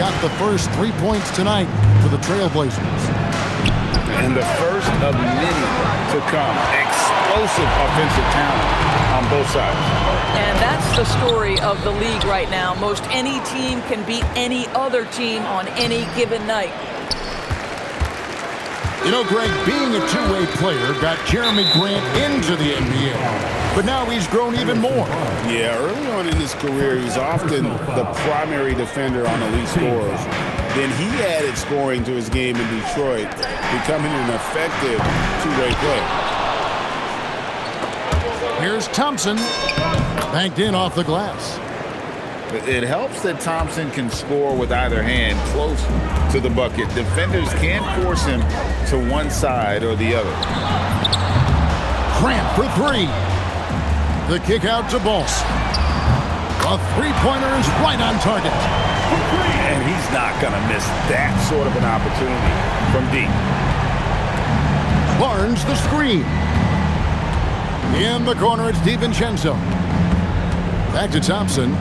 got the first 3 points tonight for the Trailblazers. And the first of many to come. Explosive offensive talent on both sides. And that's the story of the league right now. Most any team can beat any other team on any given night. You know, Greg, being a two-way player got Jeremy Grant into the NBA. But now he's grown even more. Yeah, early on in his career, he was often the primary defender on elite scorers. Then he added scoring to his game in Detroit, becoming an effective two-way player. Here's Thompson, banked in off the glass. It helps that Thompson can score with either hand close to the bucket. Defenders can't force him to one side or the other. Grant for three. The kick out to Ball. A three-pointer is right on target. And he's not going to miss that sort of an opportunity from deep. Barnes the screen. In the corner, it's DiVincenzo. Back to Thompson.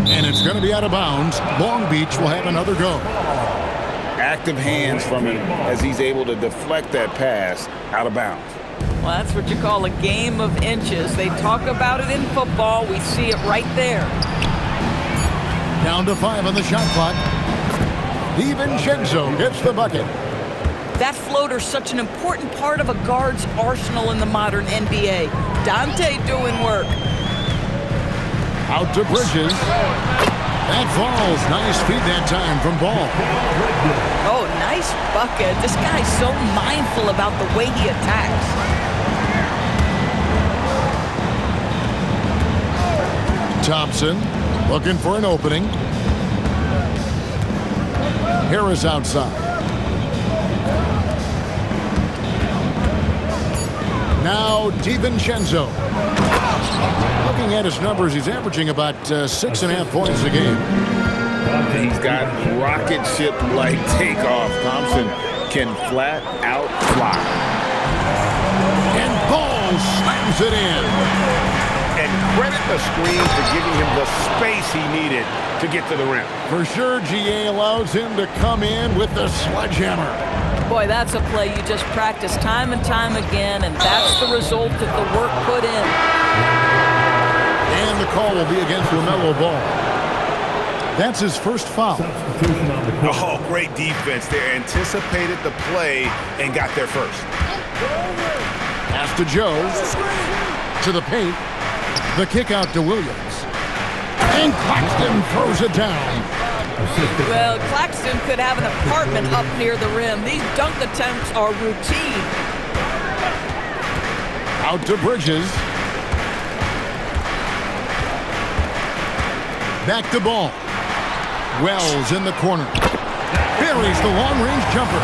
And it's going to be out of bounds. Long Beach will have another go. Active hands from him as he's able to deflect that pass out of bounds. Well, that's what you call a game of inches. They talk about it in football. We see it right there. Down to 5 on the shot clock. DiVincenzo gets the bucket. That floater's such an important part of a guard's arsenal in the modern NBA. Dante doing work. Out to Bridges. That falls. Nice feed that time from Ball. Oh, nice bucket. This guy's so mindful about the way he attacks. Thompson looking for an opening. Harris outside. Now DiVincenzo. Looking at his numbers, he's averaging about 6.5 points a game. He's got rocket ship-like takeoff. Thompson can flat out fly. And Ball slams it in. And credit the screen for giving him the space he needed to get to the rim. For sure, GA allows him to come in with the sledgehammer. Boy, that's a play you just practice time and time again, and that's the result of the work put in. And the call will be against LaMelo Ball. That's his first foul. Oh, great defense. They anticipated the play and got there first. Pass to Joe. To the paint. The kick out to Williams. And Claxton throws it down. Well, Claxton could have an apartment up near the rim. These dunk attempts are routine. Out to Bridges. Back to Ball. Wells in the corner. Buries the long-range jumper.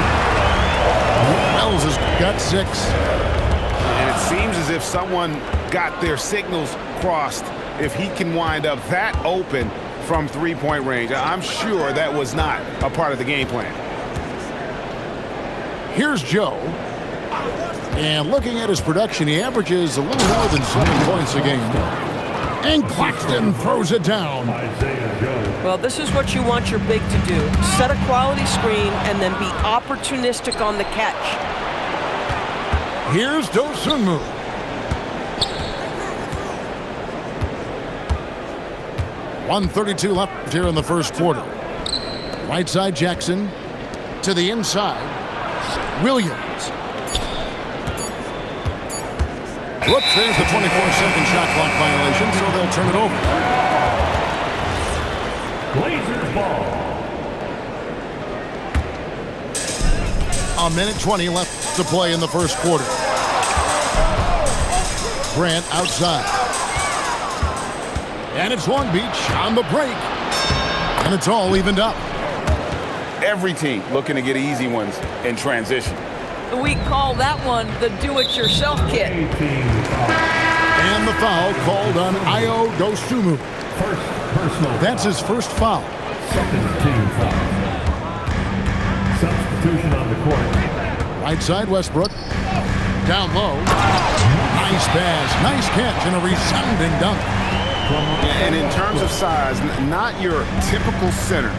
Wells has got 6. And it seems as if someone got their signals crossed if he can wind up that open from three-point range. I'm sure that was not a part of the game plan. Here's Joe. And looking at his production, he averages a little more than 7 points a game. And Claxton throws it down. Well, this is what you want your big to do. Set a quality screen and then be opportunistic on the catch. Here's Dosunmu. .132 left here in the first quarter. Right side Jackson to the inside. Williams. Whoops, there's the 24-second shot clock violation, so they'll turn it over. Blazers ball. A minute 20 left to play in the first quarter. Grant outside. And it's Long Beach on the break. And it's all evened up. Every team looking to get easy ones in transition. We call that one the do-it-yourself kit. And the foul called on Ayo Dosunmu. First personal. That's his first foul. Second team foul. Substitution on the court. Right side Westbrook. Down low. Nice pass. Nice catch and a resounding dunk. And in terms of size, not your typical center,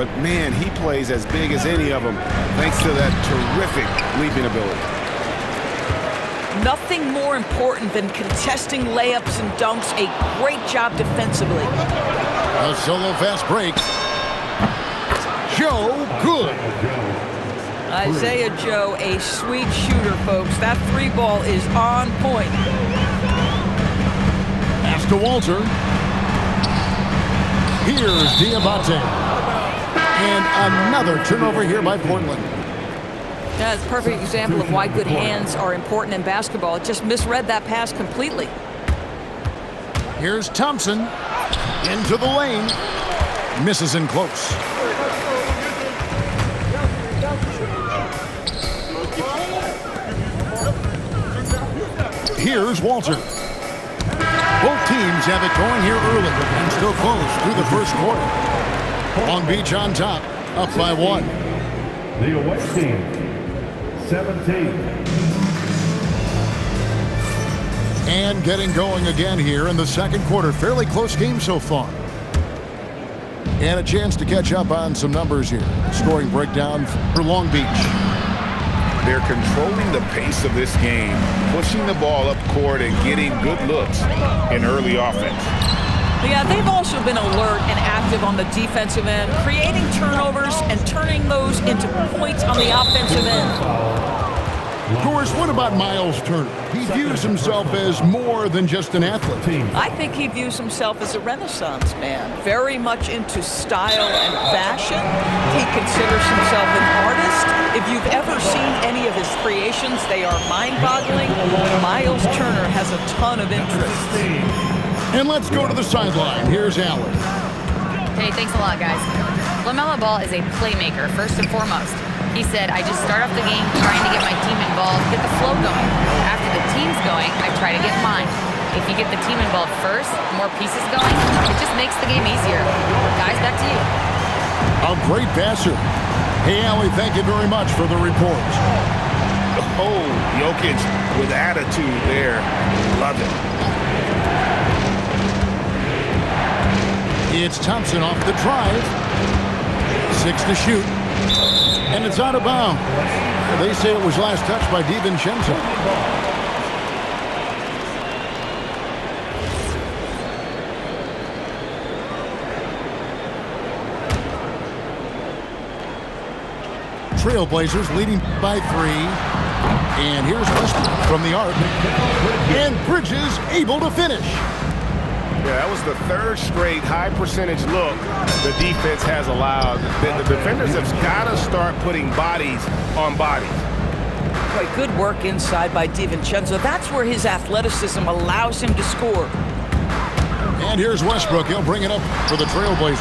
but man, he plays as big as any of them thanks to that terrific leaping ability. Nothing more important than contesting layups and dunks. A great job defensively. A solo fast break. Joe good. Isaiah Joe, a sweet shooter, folks. That three ball is on point. Pass to Walter. Here's Diabate. And another turnover here by Portland. That's a perfect example of why good hands are important in basketball. It just misread that pass completely. Here's Thompson into the lane. Misses in close. Here's Walter. Both teams have it going here early and still close through the first quarter. Long Beach on top, up by 1. The away team, 17. And getting going again here in the second quarter. Fairly close game so far. And a chance to catch up on some numbers here. Scoring breakdown for Long Beach. They're controlling the pace of this game, pushing the ball up court and getting good looks in early offense. Yeah, they've also been alert and active on the defensive end, creating turnovers and turning those into points on the offensive end. Of course, what about Miles Turner? He views himself as more than just an athlete. I think he views himself as a Renaissance man, very much into style and fashion. He considers himself an artist. If you've ever seen any of his creations, they are mind-boggling. Miles Turner has a ton of interest. And let's go to the sideline. Here's Allen. Hey, thanks a lot, guys. LaMelo Ball is a playmaker, first and foremost. He said, I just start off the game trying to get my team involved, get the flow going. After the team's going, I try to get mine. If you get the team involved first, more pieces going, it just makes the game easier. Guys, back to you. A great passer. Hey, Allie, thank you very much for the report. Oh, Jokic with attitude there. Love it. It's Thompson off the drive. 6 to shoot. And it's out of bounds. They say it was last touched by DiVincenzo. Trailblazers leading by 3. And here's Westbrook from the arc. And Bridges able to finish. Yeah, that was the third straight high percentage look the defense has allowed. The defenders have got to start putting bodies on bodies. Boy, good work inside by DiVincenzo. That's where his athleticism allows him to score. And here's Westbrook. He'll bring it up for the Trailblazers.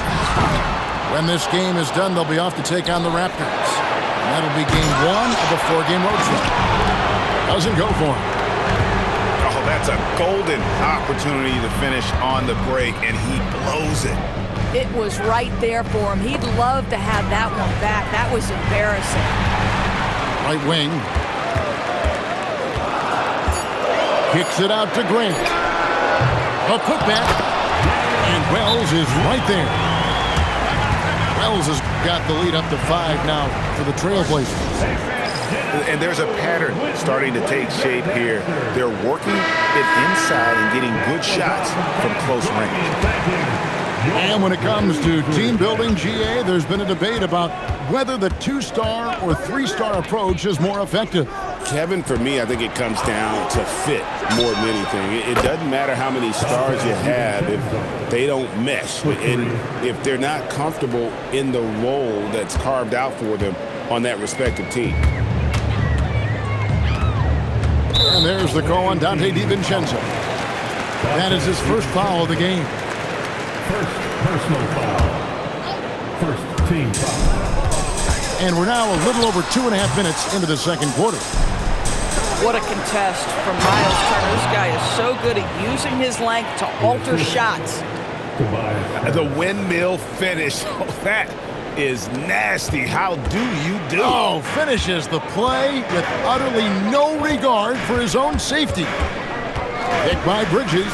When this game is done, they'll be off to take on the Raptors. And that'll be game 1 of a 4-game road trip. Doesn't go for him. Oh, that's a golden opportunity to finish on the break, and he blows it. It was right there for him. He'd love to have that one back. That was embarrassing. Right wing. Kicks it out to Grant. A putback. And Wells is right there. Wells has got the lead up to 5 now for the Trailblazers. And there's a pattern starting to take shape here. They're working it inside and getting good shots from close range. And when it comes to team building, GA, there's been a debate about whether the 2-star or 3-star approach is more effective. Kevin, for me, I think it comes down to fit more than anything. It doesn't matter how many stars you have if they don't mesh. And if they're not comfortable in the role that's carved out for them on that respective team. And there's the call on Dante DiVincenzo. That is his first foul of the game. First personal foul. First team foul. And we're now a little over 2.5 minutes into the second quarter. What a contest from Miles Turner. This guy is so good at using his length to alter shots. The windmill finish. Oh, that is nasty. How do you do? Oh, finishes the play with utterly no regard for his own safety. Picked by Bridges.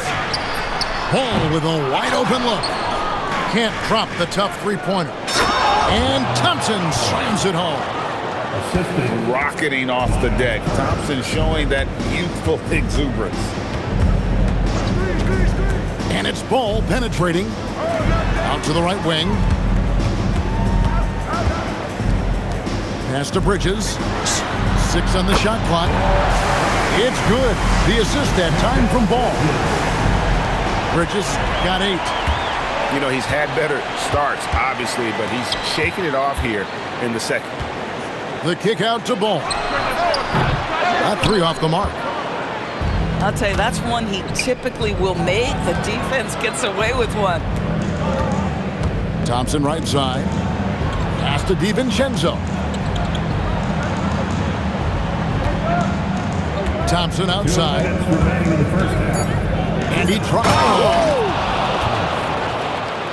Paul with a wide open look. Can't drop the tough 3-pointer. And Thompson slams it home. Assistant. Rocketing off the deck. Thompson showing that youthful exuberance. And it's Ball penetrating. Out to the right wing. Pass to Bridges. 6 on the shot clock. It's good. The assist that time from Ball. Bridges got 8. You know, he's had better starts, obviously, but he's shaking it off here in the second. The kick out to Ball. That 3 off the mark. I'll tell you, that's one he typically will make. The defense gets away with one. Thompson right side. Pass to DiVincenzo. Thompson outside. And he tries.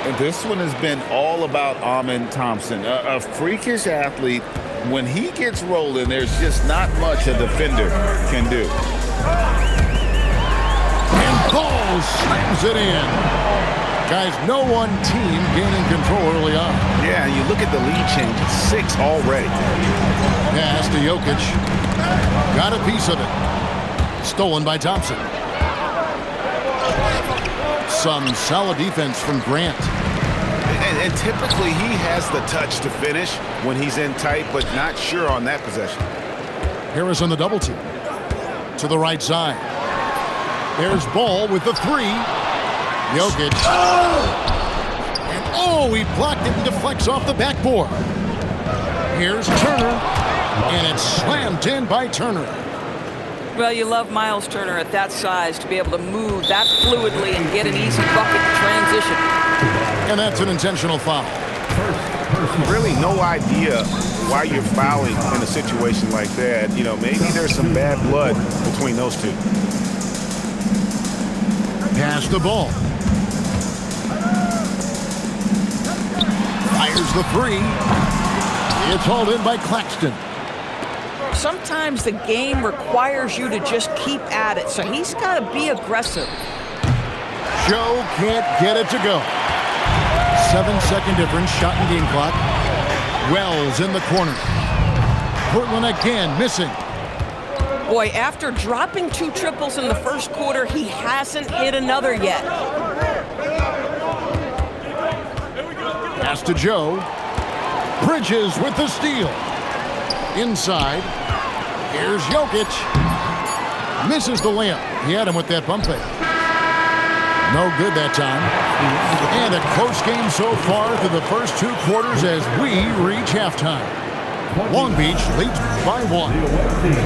And this one has been all about Amen Thompson, a freakish athlete. When he gets rolling, there's just not much a defender can do. And Ball slams it in. Guys, no one team gaining control early on. Yeah, you look at the lead change, it's 6 already. Pass to Jokic. Got a piece of it. Stolen by Thompson. Some solid defense from Grant. And typically he has the touch to finish when he's in tight, but not sure on that possession. Harris on the double team. To the right side. There's Ball with the 3. Jokic. And he blocked it and deflects off the backboard. Here's Turner. And it's slammed in by Turner. Well, you love Miles Turner at that size to be able to move that fluidly and get an easy bucket transition. And that's an intentional foul. Really no idea why you're fouling in a situation like that. You know, maybe there's some bad blood between those two. Pass the ball. Fires the 3. It's hauled in by Claxton. Sometimes the game requires you to just keep at it, so he's got to be aggressive. Joe can't get it to go. 7-second difference, shot and game clock. Wells in the corner. Portland again missing. Boy, after dropping 2 triples in the first quarter, he hasn't hit another yet. Pass to Joe. Bridges with the steal. Inside. Here's Jokic. Misses the layup. He had him with that bump fake. No good that time. And a close game so far through the first 2 quarters as we reach halftime. Long Beach leads by 1.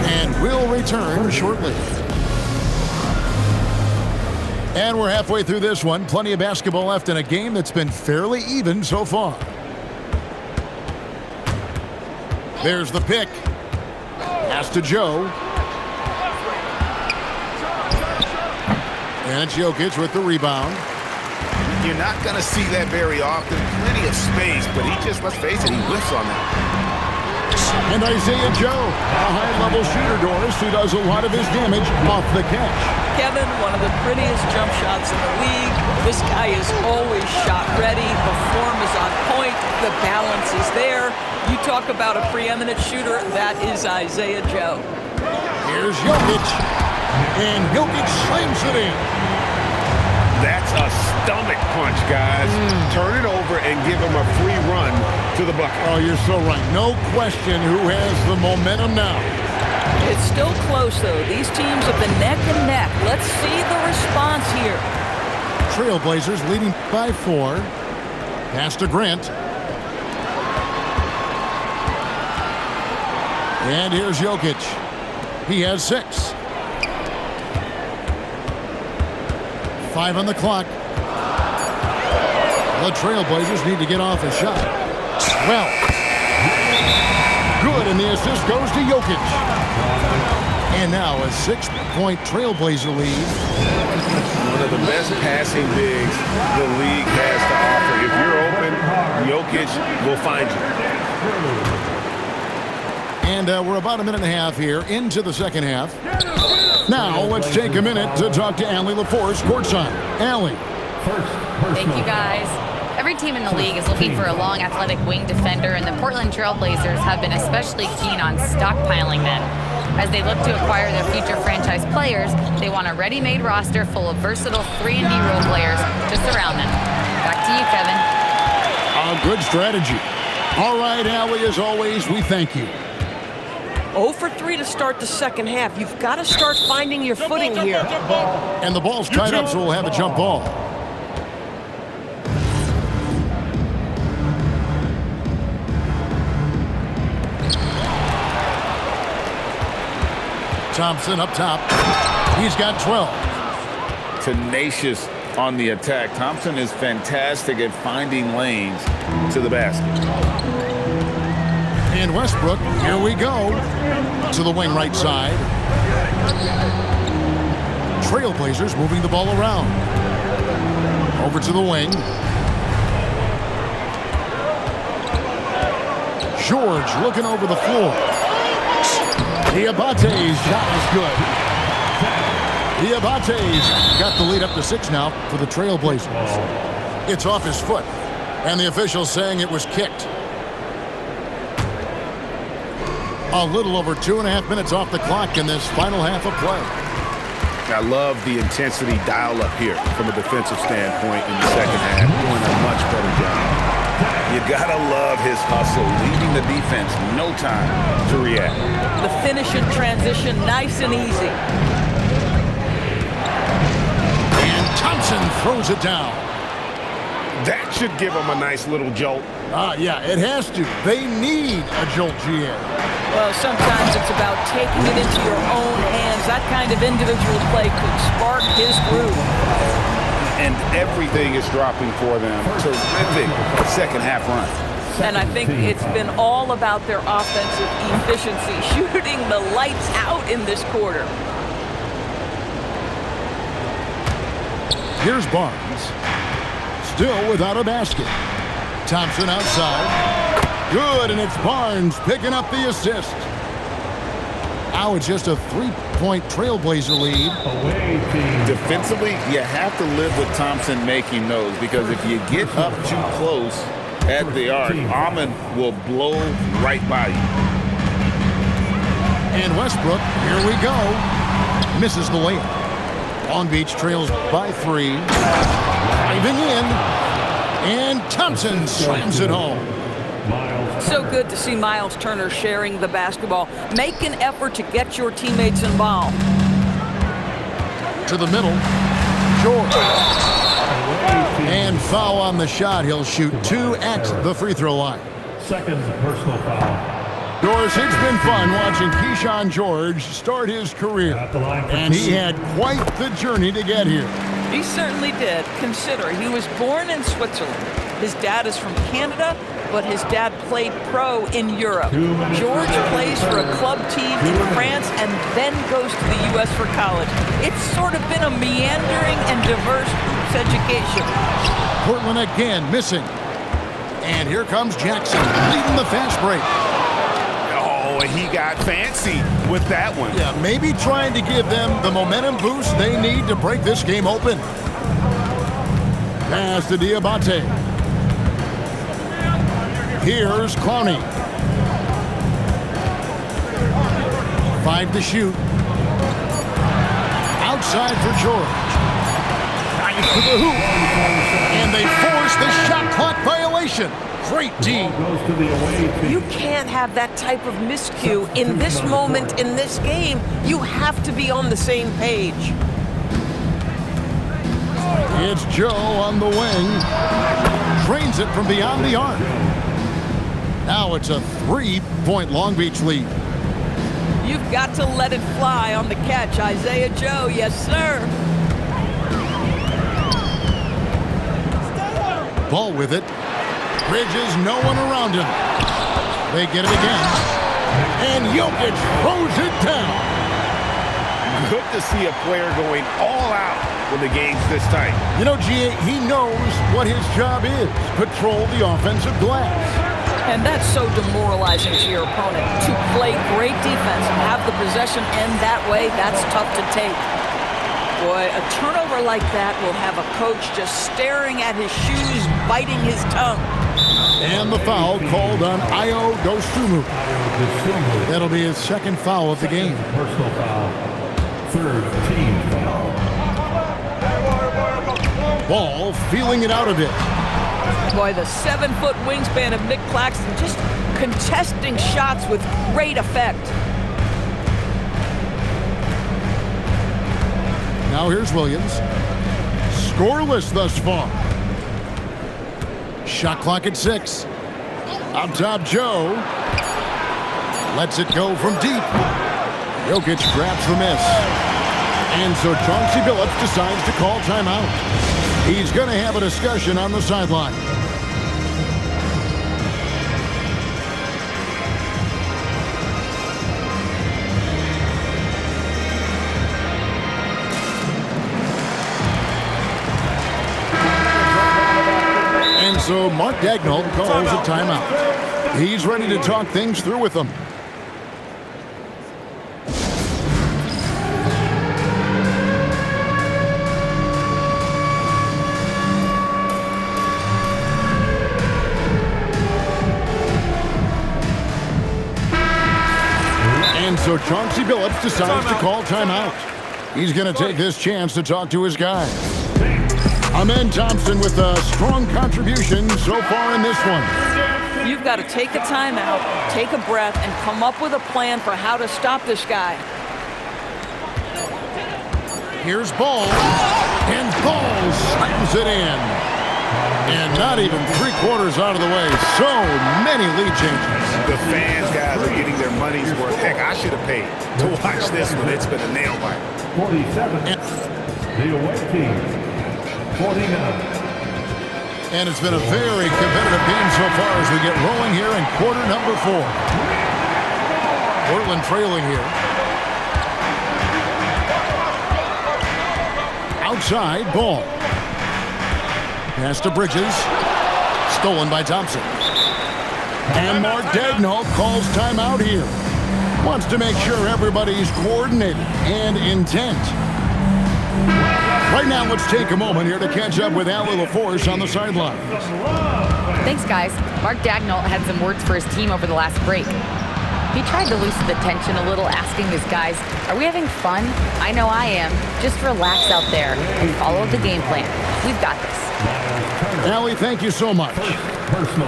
And we'll return shortly. And we're halfway through this one. Plenty of basketball left in a game that's been fairly even so far. There's the pick. Pass to Joe. And it's Jokic with the rebound. You're not going to see that very often. Plenty of space, but he just, let's face it, he whiffs on that. And Isaiah Joe, a high-level shooter, Doris, who does a lot of his damage off the catch. Kevin, one of the prettiest jump shots in the league. This guy is always shot ready. The form is on point. The balance is there. You talk about a preeminent shooter, that is Isaiah Joe. Here's Jokic. And Jokic slams it in. That's a stomach punch, guys. Turn it over and give him a free run to the bucket. Oh, you're so right. No question who has the momentum now. It's still close, though. These teams have been neck and neck. Let's see the response here. Trailblazers leading by 4. Pass to Grant. And here's Jokic. He has 6. 5 on the clock. The Trailblazers need to get off a shot. Well, good, and the assist goes to Jokic. And now a 6-point Trailblazer lead. One of the best passing bigs the league has to offer. If you're open, Jokic will find you. And we're about a minute and a half here into the second half. Now let's take a minute to talk to Allie LaForce courtside. Allie. Thank you, guys. Every team in the league is looking for a long, athletic wing defender, and the Portland Trail Blazers have been especially keen on stockpiling them. As they look to acquire their future franchise players, they want a ready-made roster full of versatile 3-and-D role players to surround them. Back to you, Kevin. A good strategy. All right, Allie, as always, we thank you. 0 for 3 to start the second half. You've got to start finding your footing here. And the ball's tied up, so we'll have a jump ball. Thompson up top. He's got 12. Tenacious on the attack. Thompson is fantastic at finding lanes to the basket. And Westbrook, here we go. To the wing right side. Trailblazers moving the ball around. Over to the wing. George looking over the floor. Diabate's shot is good. Diabate's got the lead up to 6 now for the Trailblazers. It's off his foot, and the official's saying it was kicked. A little over 2.5 minutes off the clock in this final half of play. I love the intensity dial up here from a defensive standpoint in the second half. Doing a much better job. You gotta love his hustle, leaving the defense no time to react. The finish in transition, nice and easy. And Thompson throws it down. That should give him a nice little jolt. Yeah, it has to. They need a jolt, GA. Well, sometimes it's about taking it into your own hands. That kind of individual play could spark his groove. And everything is dropping for them. Terrific second half run. And I think it's been all about their offensive efficiency, shooting the lights out in this quarter. Here's Barnes. Still without a basket. Thompson outside. Good, and it's Barnes picking up the assist. Now it's just a 3-point Trailblazer lead. Defensively, you have to live with Thompson making those, because if you get up too close at the arc, Ahmed will blow right by you. And Westbrook, here we go. Misses the layup. Long Beach trails by 3. Driving in. And Thompson slams it home. So good to see Miles Turner sharing the basketball. Make an effort to get your teammates involved. To the middle. George. And foul on the shot. He'll shoot 2 at the free throw line. Second personal foul. Doris, it's been fun watching Keyshawn George start his career. And he had quite the journey to get here. He certainly did. Consider, he was born in Switzerland. His dad is from Canada, but his dad played pro in Europe. George plays for a club team in France and then goes to the U.S. for college. It's sort of been a meandering and diverse education. Portland again missing. And here comes Jackson leading the fast break. Oh, he got fancy with that one. Yeah, maybe trying to give them the momentum boost they need to break this game open. Pass to Diabate. Here's Clowney. 5 to shoot. Outside for George. Right for the hoop. And they force the shot clock violation. Great D. You can't have that type of miscue in this moment in this game. You have to be on the same page. It's Joe on the wing. Trains it from beyond the arc. Now it's a 3-point Long Beach lead. You've got to let it fly on the catch, Isaiah Joe. Yes, sir. Ball with it. Bridges, no one around him. They get it again. And Jokic throws it down. Good to see a player going all out when the game's this tight. You know, GA, he knows what his job is. Patrol the offensive glass. And that's so demoralizing to your opponent. To play great defense and have the possession end that way, that's tough to take. Boy, a turnover like that will have a coach just staring at his shoes, biting his tongue. And the foul called on Ayo Dosunmu. That'll be his second foul of the game. Personal foul. Third team foul. Ball feeling it out a bit. Boy, the 7-foot wingspan of Mick Claxton just contesting shots with great effect. Now here's Williams. Scoreless thus far. Shot clock at 6. Up top, Joe. Lets it go from deep. Jokic grabs the miss. And so Chauncey Billups decides to call timeout. He's going to have a discussion on the sideline. And so Mark Daigneault calls a timeout. He's ready to talk things through with them. And so Chauncey Billups decides to call timeout. He's going to take this chance to talk to his guys. Amen Thompson with a strong contribution so far in this one. You've got to take a timeout, take a breath, and come up with a plan for how to stop this guy. Here's Ball, and Ball slams it in. And not even 3/4 out of the way. So many lead changes. The fans, guys, are getting their money's worth. Heck, I should have paid to watch this one. It's been a nail biter. 47. The away team. 49. And it's been a very competitive game so far as we get rolling here in quarter number 4. Portland trailing here. Outside, Ball. Pass to Bridges. Stolen by Thompson. And Mark Daigneault calls timeout here. Wants to make sure everybody's coordinated and intent. Right now, let's take a moment here to catch up with Allie LaForce on the sidelines. Thanks, guys. Mark Daigneault had some words for his team over the last break. He tried to loosen the tension a little, asking his guys, are we having fun? I know I am. Just relax out there and follow the game plan. We've got this. Allie, thank you so much.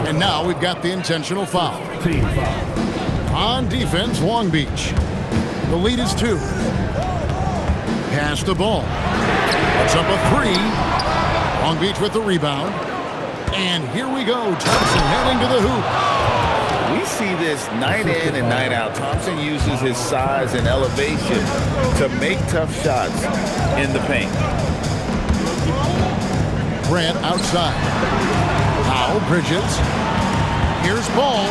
And now we've got the intentional foul. Team foul. On defense, Long Beach. The lead is 2. Pass the ball. Puts up a 3. Long Beach with the rebound. And here we go. Thompson heading to the hoop. We see this night in and night out. Thompson uses his size and elevation to make tough shots in the paint. Grant outside. Now Bridges. Here's Ball.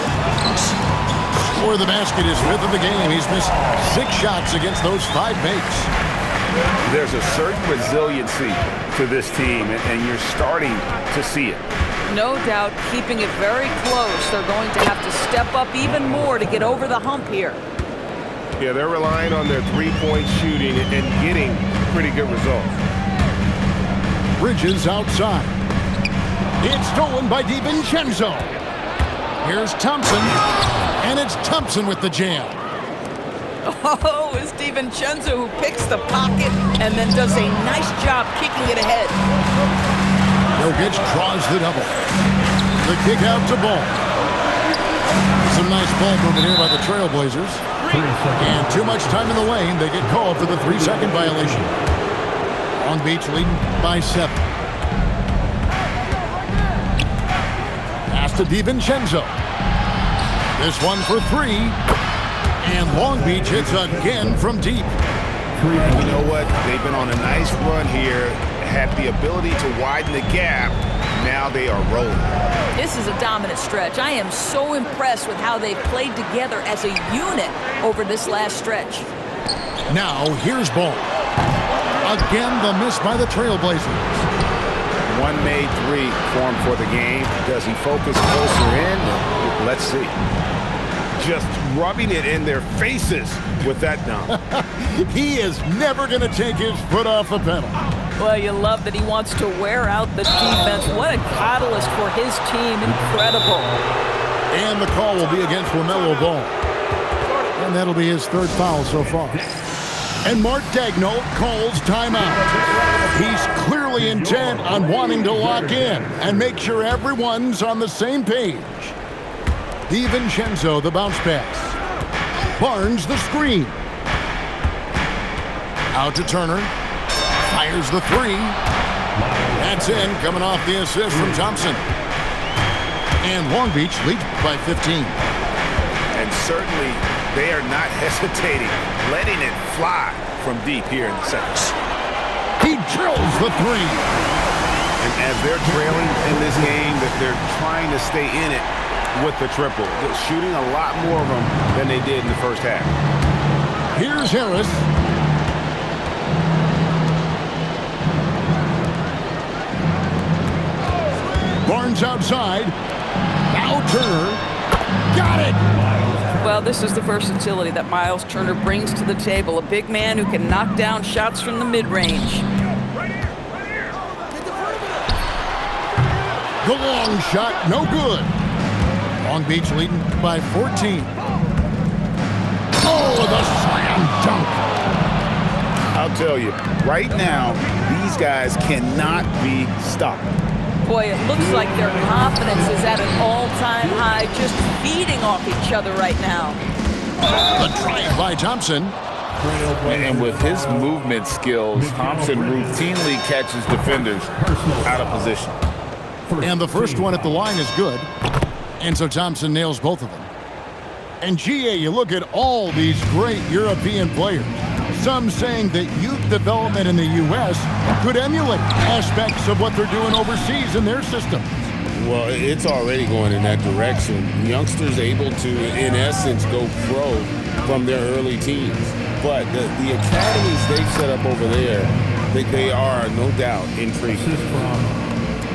Score the basket is 5th of the game. He's missed 6 shots against those 5 makes. There's a certain resiliency to this team, and you're starting to see it. No doubt, keeping it very close. They're going to have to step up even more to get over the hump here. Yeah, they're relying on their three-point shooting and getting pretty good results. Bridges outside. It's stolen by DiVincenzo. Here's Thompson. And it's Thompson with the jam. Oh, it's DiVincenzo who picks the pocket and then does a nice job kicking it ahead. Jokic draws the double. The kick out to Ball. Some nice ball movement here by the Trailblazers. And too much time in the lane. They get called for the 3-second violation. Long Beach leading by 7. Pass to DiVincenzo. This one for 3. And Long Beach hits again from deep. You know what? They've been on a nice run here, had the ability to widen the gap. Now they are rolling. This is a dominant stretch. I am so impressed with how they've played together as a unit over this last stretch. Now here's Ball. Again, the miss by the Trailblazers. One made 3 for him for the game. Does he focus closer in? Let's see. just rubbing it in their faces with that dunk. He is never going to take his foot off the pedal. Well, you love that he wants to wear out the defense. What a catalyst for his team. Incredible. And the call will be against LaMelo Ball. And that'll be his third foul so far. And Mark Daigneault calls timeout. He's clearly intent on wanting to lock in and make sure everyone's on the same page. DiVincenzo, the bounce pass. Barnes, the screen. Out to Turner. Fires the three. That's in, coming off the assist from Thompson. And Long Beach leads by 15. And certainly they are not hesitating, letting it fly from deep here in the second. He drills the three. And as they're trailing in this game, that they're trying to stay in it with the triple. They're shooting a lot more of them than they did in the first half. Here's Harris. Barnes outside. Now Turner. Got it! Well, this is the versatility that Miles Turner brings to the table. A big man who can knock down shots from the mid-range. The long shot, no good. Long Beach leading by 14. Oh, the slam dunk. I'll tell you, right now, these guys cannot be stopped. Boy, it looks like their confidence is at an all-time high, just feeding off each other right now. The drive by Thompson. And with his movement skills, Thompson routinely catches defenders out of position. And the first one at the line is good. And so Thompson nails both of them. And GA, you look at all these great European players. Some saying that youth development in the U.S. could emulate aspects of what they're doing overseas in their system. Well, it's already going in that direction. Youngsters able to, in essence, go pro from their early teens. But the academies they've set up over there, they are, no doubt, increasing.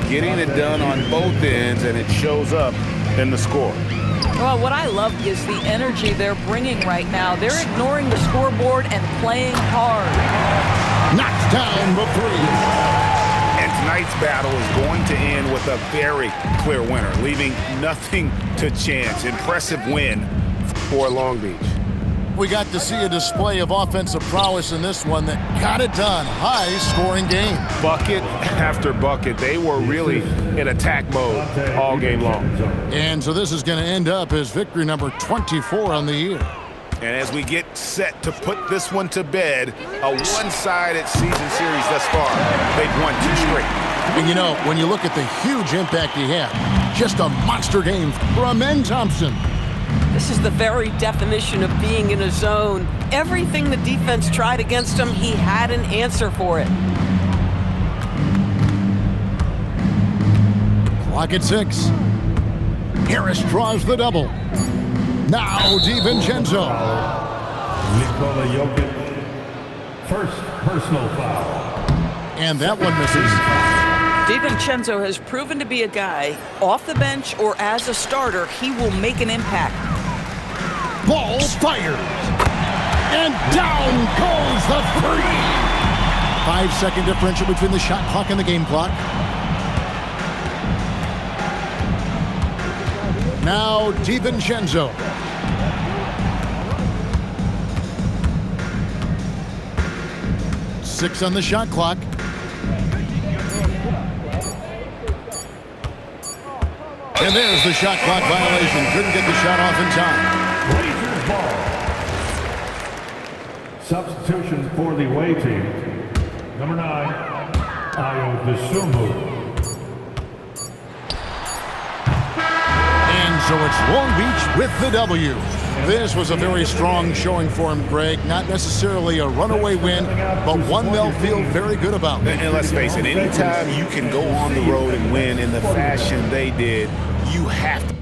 Getting it done on both ends, and it shows up in the score. Well, what I love is the energy they're bringing right now. They're ignoring the scoreboard and playing hard. Knocks down the three. And tonight's battle is going to end with a very clear winner, leaving nothing to chance. Impressive win for Long Beach. We got to see a display of offensive prowess in this one that got it done. High-scoring game. Bucket after bucket. They were really in attack mode all game long. And so this is going to end up as victory number 24 on the year. And as we get set to put this one to bed, a one-sided season series thus far. They've won 2 straight. And you know, when you look at the huge impact he had, just a monster game for Amen Thompson. This is the very definition of being in a zone. Everything the defense tried against him, he had an answer for it. Clock at 6. Harris draws the double. Now DiVincenzo. Nikola Jokic, first personal foul. And that one misses. DiVincenzo has proven to be a guy, off the bench or as a starter, he will make an impact. Ball fires. And down goes the 3. 5-second differential between the shot clock and the game clock. Now DiVincenzo. Six on the shot clock. And there's the shot clock violation. Couldn't get the shot off in time. Blazers ball. Substitution for the away team. Number 9, Ayo Dosunmu. And so it's Long Beach with the W. This was a very strong showing for him, Greg. Not necessarily a runaway win, but one they'll feel very good about. And let's face it, anytime you can go on the road and win in the fashion they did, you have to